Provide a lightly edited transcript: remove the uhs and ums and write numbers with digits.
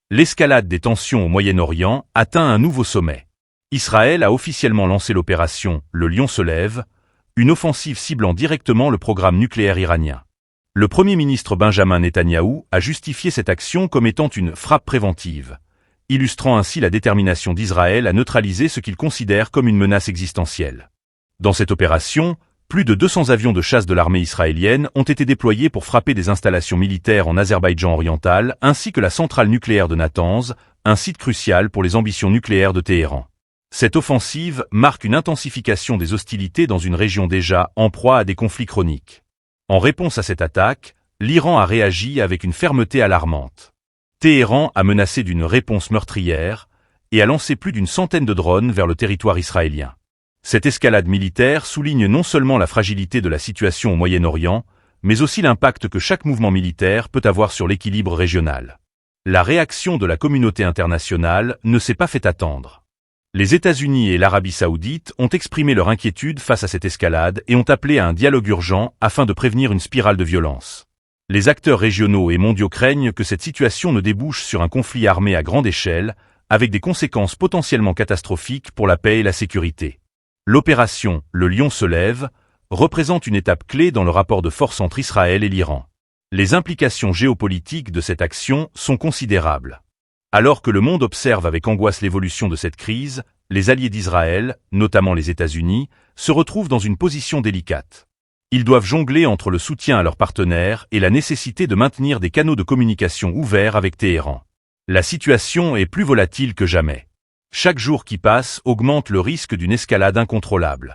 L'escalade des tensions au Moyen-Orient atteint un nouveau sommet. Israël a officiellement lancé l'opération « Le Lion se lève », une offensive ciblant directement le programme nucléaire iranien. Le Premier ministre Benjamin Netanyahou a justifié cette action comme étant une « frappe préventive », illustrant ainsi la détermination d'Israël à neutraliser ce qu'il considère comme une menace existentielle. Dans cette opération, plus de 200 avions de chasse de l'armée israélienne ont été déployés pour frapper des installations militaires en Azerbaïdjan oriental ainsi que la centrale nucléaire de Natanz, un site crucial pour les ambitions nucléaires de Téhéran. Cette offensive marque une intensification des hostilités dans une région déjà en proie à des conflits chroniques. En réponse à cette attaque, l'Iran a réagi avec une fermeté alarmante. Téhéran a menacé d'une réponse meurtrière et a lancé plus d'une centaine de drones vers le territoire israélien. Cette escalade militaire souligne non seulement la fragilité de la situation au Moyen-Orient, mais aussi l'impact que chaque mouvement militaire peut avoir sur l'équilibre régional. La réaction de la communauté internationale ne s'est pas fait attendre. Les États-Unis et l'Arabie saoudite ont exprimé leur inquiétude face à cette escalade et ont appelé à un dialogue urgent afin de prévenir une spirale de violence. Les acteurs régionaux et mondiaux craignent que cette situation ne débouche sur un conflit armé à grande échelle, avec des conséquences potentiellement catastrophiques pour la paix et la sécurité. L'opération « Le Lion se lève » représente une étape clé dans le rapport de force entre Israël et l'Iran. Les implications géopolitiques de cette action sont considérables. Alors que le monde observe avec angoisse l'évolution de cette crise, les alliés d'Israël, notamment les États-Unis, se retrouvent dans une position délicate. Ils doivent jongler entre le soutien à leurs partenaires et la nécessité de maintenir des canaux de communication ouverts avec Téhéran. La situation est plus volatile que jamais. Chaque jour qui passe augmente le risque d'une escalade incontrôlable.